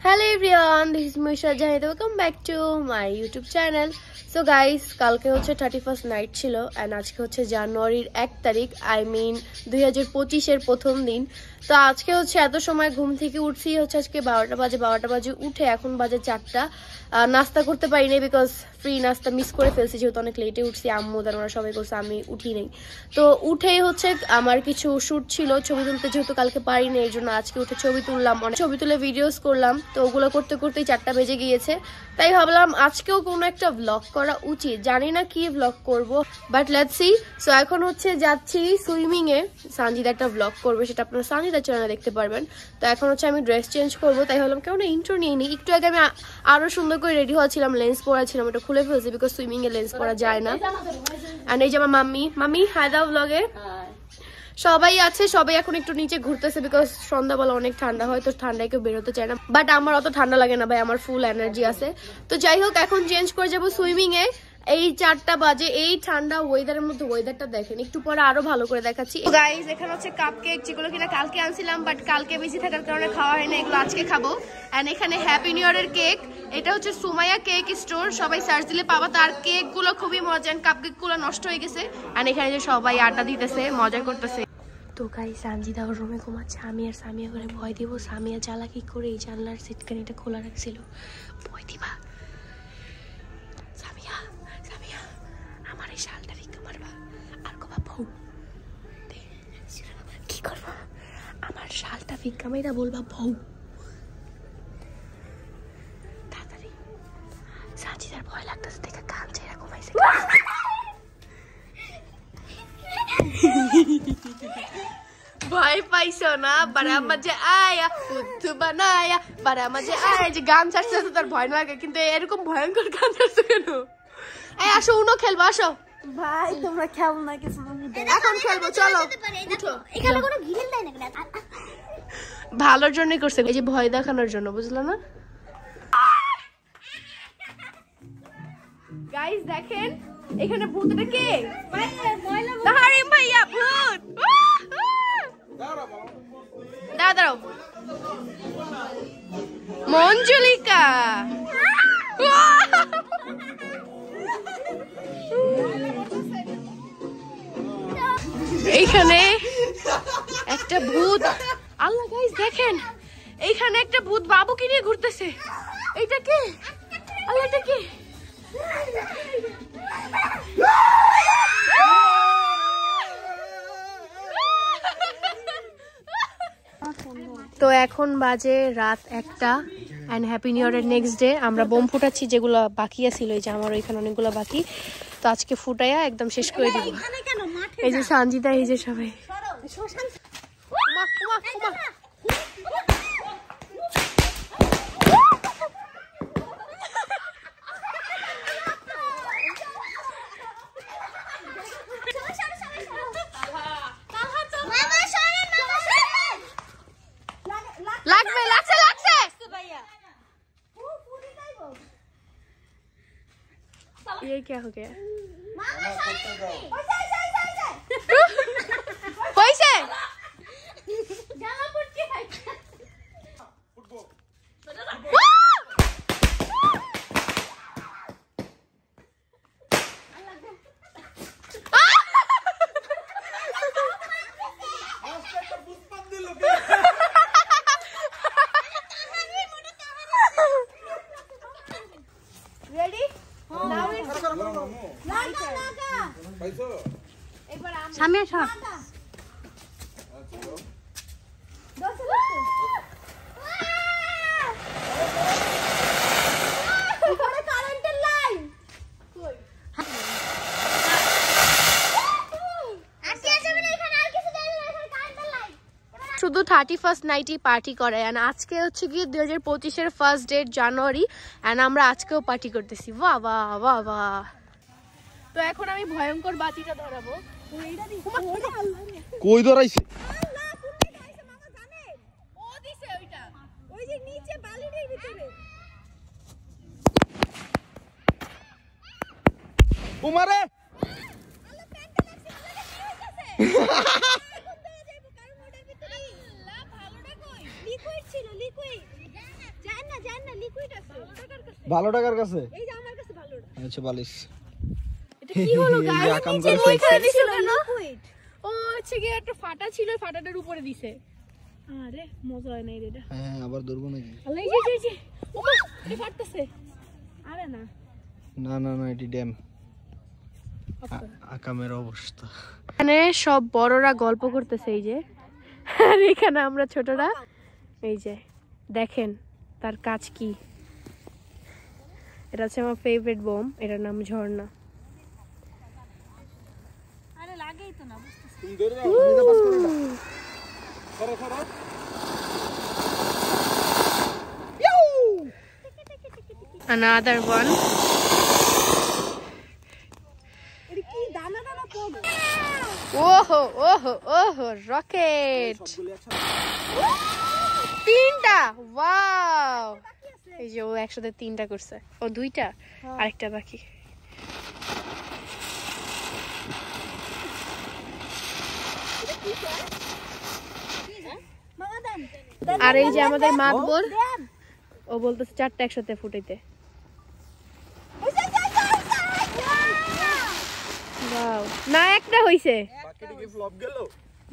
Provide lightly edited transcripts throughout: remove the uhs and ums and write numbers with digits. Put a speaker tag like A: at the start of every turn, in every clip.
A: Hello everyone, this is Muisha Jahid. Welcome back to my YouTube channel. So guys, কালকে হচ্ছে 31st night ছিল and আজকে হচ্ছে জানুয়ারির 1 তারিখ, I mean 2025 এর প্রথম দিন। তো আজকে হচ্ছে এত সময় ঘুম থেকে উঠছি হচ্ছে আজকে 12টা বাজে উঠে এখন বাজে 4টা। নাস্তা করতে পারি নাই বিকজ ফ্রি নাস্তা মিস করে ফেলছি, যেহেতু অনেক লেটে উঠছি। আম্মু আর ওরা সবাই করছে, আমি উঠি নাই। তো উঠেই হচ্ছে আমার কিছু শ্যুট ছিল ছবি তুলতে, যেহেতু কালকে পারি না, এর জন্য আজকে উঠে ছবি তুললাম, অনেক ছবি তুলে ভিডিওস করলাম। তো ওগুলো করতে করতেই 4টা বেজে গিয়েছে, তাই ভাবলাম আজকেও কোনো একটা ব্লগ করা উচিত। জানি না কি ব্লগ করব, বাট লেটস সি। সো এখন হচ্ছে যাচ্ছি সুইমিং এ, সানজিদা একটা ব্লগ করবে, সেটা আপনারা সানজিদার চ্যানেলে দেখতে পারবেন। তো এখন হচ্ছে আমি ড্রেস চেঞ্জ করবো, তাই ভাবলাম কেমন ইন্ট্রো নিয়ে নিই। একটু আগে আমি আরো সুন্দর করে রেডি হওয়াছিলাম, লেন্স পরাছিলাম, এটা খুলে ফেলছি বিকজ সুইমিং এ লেন্স পরা যায় না। আর এই যে আমার মাম্মি হাই দাও ব্লগে। সবাই আছে, সবাই এখন একটু নিচে ঘুরতেছে বিকজ সন্ধ্যাবেলা অনেক ঠান্ডা হয়, তো ঠান্ডায় কেউ বেরোতে চায় না, বাট আমার অত ঠান্ডা লাগে না ভাই, আমার ফুল এনার্জি আছে। তো যাই হোক, এখন চেঞ্জ করে যাবো সুইমিং এ। এই 4টা বাজে, এই ঠান্ডা ওয়েদারের মধ্যে ওয়েদারটা দেখেন, একটু পরে আরো ভালো করে দেখাচ্ছি। গাইস, এখানে হচ্ছে কাপ কেক, যেগুলো কিনা কালকে আনছিলাম, বাট কালকে বেশি থাকার কারণে খাওয়া হয় না, এগুলো আজকে খাবো। এন্ড এখানে হ্যাপি নিউ ইয়ারের কেক, এটা হচ্ছে সুমাইয়া কেক স্টোর, সবাই সার্চ দিলে পাবা। তার কেক গুলো খুবই মজা, কাপ কেক গুলো নষ্ট হয়ে গেছে। এন্ড এখানে যে সবাই আড্ডা দিতেছে, মজা করতেছে। তো গাইস, সানজিদা ওর রুমে ঘুমাচ্ছে, আমি আর সামিয়া করে ভয় দিব। সামিয়া চালাকি করে এই জানলার সিটকানিটা খোলা রাখছিল, ভয় দিবা। সামিয়া আমার এই শালটা ভিক্ষা মারবা আর কবা বউ কি করবা, আমার শালটা ভিক্ষা মাইরা বলবা বউ। তাড়াতাড়ি, সানজিদার ভয় লাগতেছে দেখে কান ছেড়া ঘুমাইছে। ভয় পাইছো না? বারা মাঝে আয়া বুদ্ধু বানায়া, বারা মাঝে আয়া, যে গান ছাড়ছে তার ভয় লাগে, কিন্তু এরকম ভয়ঙ্কর গান ছাড়ছে কেন? এই আসো, উনো খেলবো, আসো
B: ভাই। তোমরা খেলো না কিছু,
A: এখন খেলবো, চলো।
B: এখানে কোনো ঘিরেল দেয় না,
A: ভালোর জন্যই করছে, এই যে ভয় দেখানোর জন্য, বুঝলো না? গাইস দেখেন, এখানে ভূত, এটা কে? তাহারিম ভাইয়া, ভূত। দাঁড়াও, মঞ্জুলিকা। এইখানে একটা ভূত, আল্লাহ গাইস দেখেন, এইখানে একটা ভূত বাবুকে নিয়ে ঘুরতেছে। এইটা কে? আল্লাহ, এটা কে? তো এখন বাজে রাত 1টা অ্যান্ড হ্যাপি নিউ ইয়ারের নেক্সট ডে। আমরা বোম ফুটাচ্ছি, যেগুলো বাকি আছিল, এই যে আমার ওইখানে অনেকগুলো বাকি, তো আজকে ফুটাইয়া একদম শেষ করে দিব। এই যে সানজিদা, এই যে সবাই। ये क्या हो गया? पैसे সামনে সব শুধু 31st নাইটই পার্টি করে। এন্ড আজকে হচ্ছে কি 2025 এর ফার্স্ট ডেট জানুয়ারি, এন্ড আমরা আজকেও পার্টি করতেছি। বাহ বাহ বাহ বাহ। তো এখন আমি ভয়ঙ্কর বাতিটা ধরাবো।
C: কই ধরাইছে?
A: ও দিছে ওইটা, ওই যে নিচে বালির ভিতরে।
C: উমারে
A: আল্লাহ প্যান্টে লাগছে, কি হইতাছে? লিকুইড ছিল, লিকুইড জান না
B: না জান না লিকুইড আছে
C: ভালো টাকার কাছে
B: এই যে আমার কাছে ভালো
C: আচ্ছা বালিশ
A: এটা কি হলো
C: এই যে
A: গাইস
C: আকাম
A: নিচে
C: করে
A: ওই
C: ফেলছে।
A: করে দিছিল কেন
B: লিকুইড
A: ও হচ্ছে কি একটা ফাটা ছিল ফাটাটার উপরে দিছে আরে মজা হয় না এটা
C: হ্যাঁ আবার ধরবো নাকি
A: আল্লাহ এই যে ওমা এটা ফাটতেছে আরে না
C: না না না এটি ড্যাম আকামের অবস্থা
A: এখানে সব বড়রা গল্প করতেছে এই যে আর এখানে আমরা ছোটরা এই যে দেখেন তার কাজ কি এটা হচ্ছে আমার ফেভারিট বোম এটার নাম ঝর্ণা
B: আরে লাগেই তো না বুঝতেছি
C: তুমি ধরে দাও আমি পাস করে দাও করো করো
A: another one
B: এটা কি দানা দানা পড়ে
A: ওহো ওহো ওহো রকেট তিনটা ওয়াও এই যে ও একসাথে তিনটা করছে ও দুইটা আরেকটা বাকি
B: মামা দেন
A: আর এই যে আমাদের মাতবর ও বলতেছে চারটা একসাথে ফুটাইতে ওয়াও না একটা হইছে
C: বাকিটা কি ফ্লপ গেল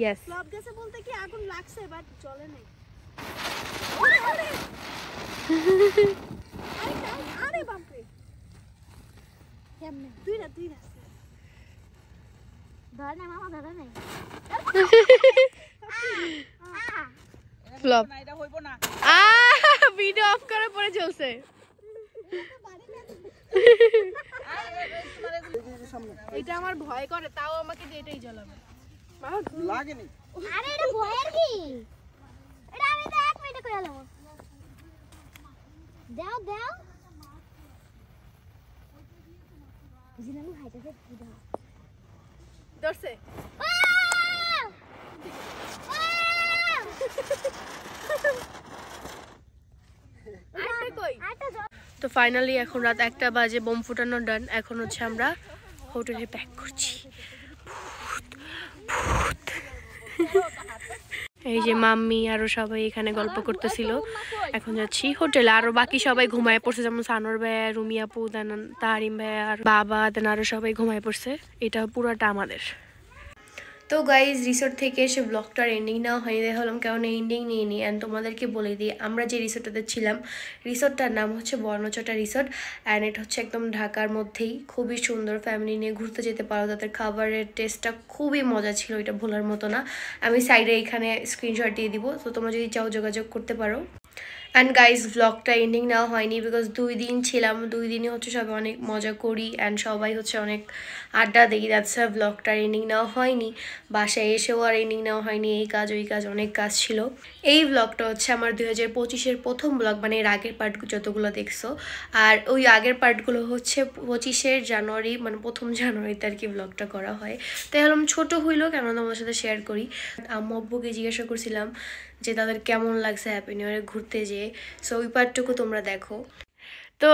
A: ইয়েস
B: সব গেছে বলতে কি আগুন লাগছে বাট চলে নাই আরে বাপরে কেমনে তুই না ধর না মামা ধর না
A: ফ্লপ ভিডিও অফ করে পরে চলছে এটা আমার ভয় করে তাও আমাকে যে এটাই জ্বালাবে
C: লাগেনি
B: আরে এটা ভয়ের কি এটা আমি তো 1 মিনিটে করে আলাম দাও জিনালু হাইটাতে দাও
A: ধরছে তো ফাইনালি এখন রাত 1টা বাজে বোম ফুটানো ডান এখন হচ্ছে আমরা হোটেলে প্যাক করছি এই যে মাম্মি আরো সবাই এখানে গল্প করতেছিল এখন যাচ্ছি হোটেলে আরো বাকি সবাই ঘুমায় পড়ছে যেমন সানোর ভাইয়া রুমি আপু দেন তারিম ভাইয়া আর বাবা দেন আরো সবাই ঘুমায় পড়ছে এটা পুরোটা আমাদের তো গাইজ রিসোর্ট থেকে এসে ব্লগটার এন্ডিং নেওয়া হয়নি দেখা হলাম কেমন এন্ডিং নিয়ে নিই অ্যান্ড তোমাদেরকে বলে দিই আমরা যে রিসোর্টটাতে ছিলাম রিসোর্টটার নাম হচ্ছে বর্ণচটা রিসোর্ট অ্যান্ড এটা হচ্ছে একদম ঢাকার মধ্যেই খুবই সুন্দর ফ্যামিলি নিয়ে ঘুরতে যেতে পারো তাদের খাবারের টেস্টটা খুবই মজা ছিল এটা ভোলার মতো না আমি সাইডে এখানে স্ক্রিনশট দিয়ে দিব তো তোমরা যদি চাও যোগাযোগ করতে পারো অ্যান্ড গাইজ ব্লগটা এন্ডিং নেওয়া হয়নি বিকজ 2 দিন ছিলাম 2 দিনই হচ্ছে সবাই অনেক মজা করি অ্যান্ড সবাই হচ্ছে অনেক আড্ডা দিই দ্যাটস ব্লগটার এন্ডিং নেওয়া হয়নি বাসায় এসেও আর এন্ডিং নেওয়া হয়নি এই কাজ ওই কাজ অনেক কাজ ছিল এই ব্লগটা হচ্ছে আমার 2025-এর প্রথম ব্লগ মানে এর আগের পার্ট যতগুলো দেখছো আর ওই আগের পার্টগুলো হচ্ছে 25 জানুয়ারি মানে 1 জানুয়ারিতে আর কি ব্লগটা করা হয় তাই হলাম ছোট হইলো কেন তোমাদের সাথে শেয়ার করি আম্মু আব্বুকে জিজ্ঞাসা করছিলাম যে তাদের কেমন লাগছে হ্যাপি নিউ ইয়ারে ঘুরতে যেয়ে সো ওই পার্টটুকু তোমরা দেখো তো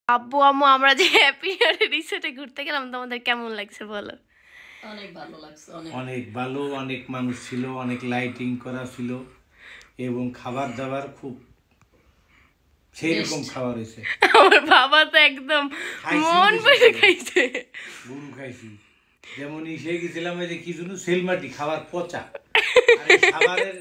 A: আব্বু আম্মু আমরা যে হ্যাপি নিউ ইয়ারে রিসোর্টে ঘুরতে গেলাম তোমাদের কেমন লাগছে বলো
D: অনেক ভালো লাগছে
E: অনেক ভালো অনেক মানুষ ছিল অনেক লাইটিং করা ছিল এবং খাবার দাবার খুব সেই রকম খাবার হয়েছে
A: আমার বাবা তো একদম মন ভরে খাইছে
E: গরু খাইছি যেমন সে গেছিলাম এই যে কি জন্য সেলমাটি খাবার পচা আর এই খাবারের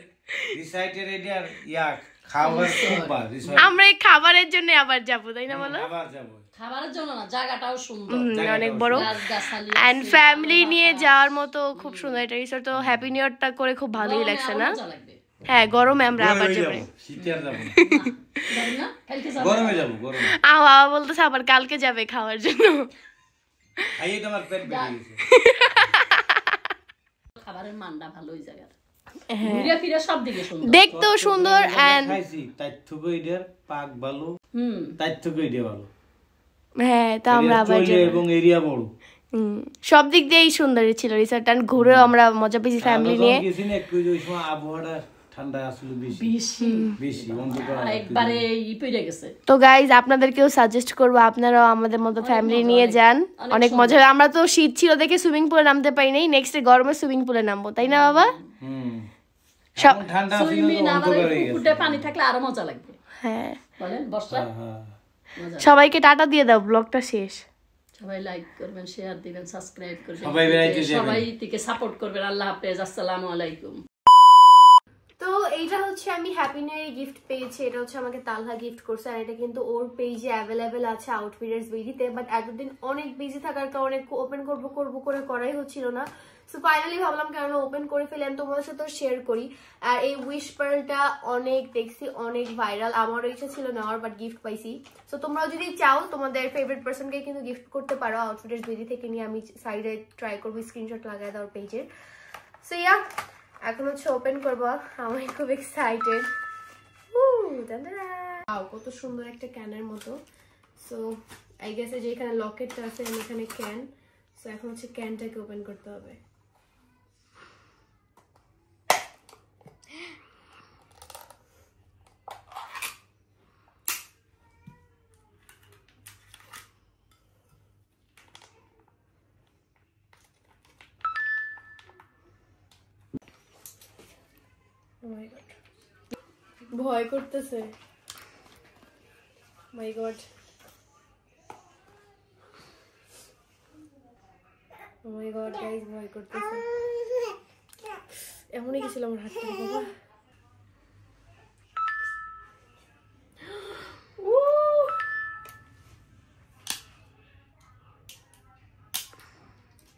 E: রিসাইটের এরিয়ার খাবার খুববার
A: আমরা এই খাবারের জন্য আবার যাবো তাই না বলো
E: আবার যাবো
D: খাবারের জন্য না জায়গাটাও সুন্দর
A: অনেক বড়
D: গাছগাছালি
A: এন্ড ফ্যামিলি নিয়ে যাওয়ার মতো খুব সুন্দর একটা রিসোর্ট তো হ্যাপি নিউ ইয়ারটা করে খুব ভালোই লাগছে না
D: মজা লাগবে
A: হ্যাঁ গরমে আমরা আবার
E: গরমে
A: যাবো
E: যাবো শীতে আর যাবো না।
D: জানি না কালকে যাবো
E: গরমে যাবো গরমে
A: বাবা বলতেছে আবার কালকে যাবে খাওয়ার জন্য
E: খাইয়ে তো আমার পেট বেড়ে গেছে
D: খাবারের মানটা ভালো ওই জায়গার ঘুরে ফিরে সব দিকে সুন্দর
A: দেখতেও সুন্দর এন্ড
E: খাইছি তার থেকে এটার পাক ভালো তার থেকে এটা ভালো
A: হ্যাঁ তা আমরা আবার
E: চলে
A: যাবো
E: এবং এরিয়া বড়
A: সব দিক দিয়েই সুন্দর ছিল রিসোর্ট এন্ড ঘুরেও আমরা মজা পেয়েছি ফ্যামিলি নিয়ে
E: গেছি না একটু ওই সময় আবহাওয়াটা ঠান্ডা আসলে বেশি
D: বেশি
E: বেশি অন্তত
D: একবারে পড়ে গেছে।
A: তো গাইজ আপনাদেরকেও সাজেস্ট করবো আপনারাও আমাদের মতো ফ্যামিলি নিয়ে যান, অনেক মজা হবে। আমরা তো শীত ছিল দেখে সুইমিং পুলে নামতে পারি নাই, নেক্সট গরমে সুইমিং পুলে নামবো, তাই না বাবা? সব
E: এমন ঠান্ডা ছিল
D: সুইমিং
E: তো
D: আবার
E: অন্ধকার হয়ে গেছে।
D: পুকুরে পানি থাকলে আরো মজা লাগবে
A: হ্যাঁ,
D: বলেন বর্ষা।
E: হ্যাঁ
A: সবাইকে টাটা দিয়ে দাও, ব্লগটা শেষ।
D: সবাই লাইক করবেন, শেয়ার দিবেন, সাবস্ক্রাইব করবেন,
E: সবাই বেড়াইতে যাবেন।
D: সবাই থেকে সাপোর্ট করবেন। আল্লাহ হাফেজ, আসসালামু আলাইকুম।
A: তো এইটা হচ্ছে আমি হ্যাপি নিউ ইয়ার গিফট পেয়েছি, এটা হচ্ছে আমাকে তালহা গিফট করছে, আর এটা কিন্তু ওর পেজে অ্যাভেলেবেল আছে আউটফিটার্স বিডিতে, বাট এতদিন অনেক বিজি থাকার কারণে ওপেন করবো করে করাই হচ্ছিল না। সো ফাইনালি ভাবলাম কেন ওপেন করে ফেলেন, তোমাদের সাথে শেয়ার করি। আর এই উইশ পার্লটা অনেক দেখছি, অনেক ভাইরাল, আমারও ইচ্ছা ছিল নেওয়ার, বাট গিফট পাইছি। সো তোমরাও যদি চাও তোমাদের ফেভারিট পার্সনকে কিন্তু গিফট করতে পারো আউটফিটার্স বিডি থেকে নিয়ে, আমি সাইডে ট্রাই করবো স্ক্রিনশট লাগাই দেওয়ার পেজের। সো ইয়া এখন হচ্ছে ওপেন করবো, আমি খুব এক্সাইটেড। কত সুন্দর একটা ক্যানের মতো। সো আই গেস যে এখানে লকেটটা আছে এখানে ক্যান। সো এখন হচ্ছে ক্যানটাকে ওপেন করতে হবে। ভয় করতেছে, মাই গড, ও মাই গড গাইস, ভয় করতেছে। এমনই গেছিল আমার হাত থেকে বাবা।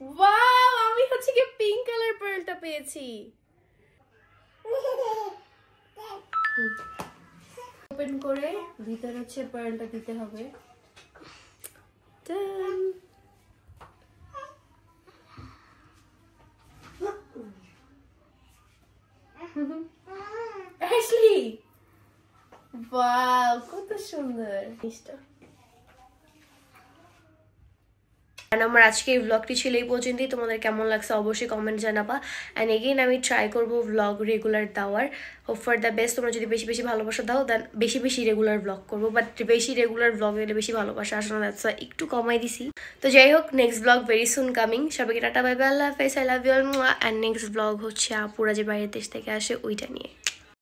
A: ওয়াও, আমি হচ্ছে কি পিঙ্ক কালার পার্লটা পেয়েছি। ওপেন করে ভিতরে হচ্ছে পার্লটা দিতে হবে। অ্যাশলি, ওয়াও কত সুন্দর জিনিসটা। আমার আজকে এই ব্লগটি ছিল এই পর্যন্তই। তোমাদের কেমন লাগছে অবশ্যই কমেন্ট জানাবা। অ্যান্ড এগেইন আমি ট্রাই করবো ব্লগ রেগুলার দেওয়ার, হোপ ফর দ্য বেস্ট। তোমরা যদি বেশি বেশি ভালোবাসা দাও দেন বেশি বেশি রেগুলার ব্লগ করবো, বাট বেশি রেগুলার ব্লগ এলে বেশি ভালোবাসা আসে না, দ্যাটস একটু কমাই দিছি। তো যাই হোক, next blog very soon coming. সবাইকে টাটা বাই বাই, আল্লাহ হাফেজ, I love you all. And next blog হচ্ছে আপুরা যে বাইরের দেশ থেকে আসে ওইটা নিয়ে।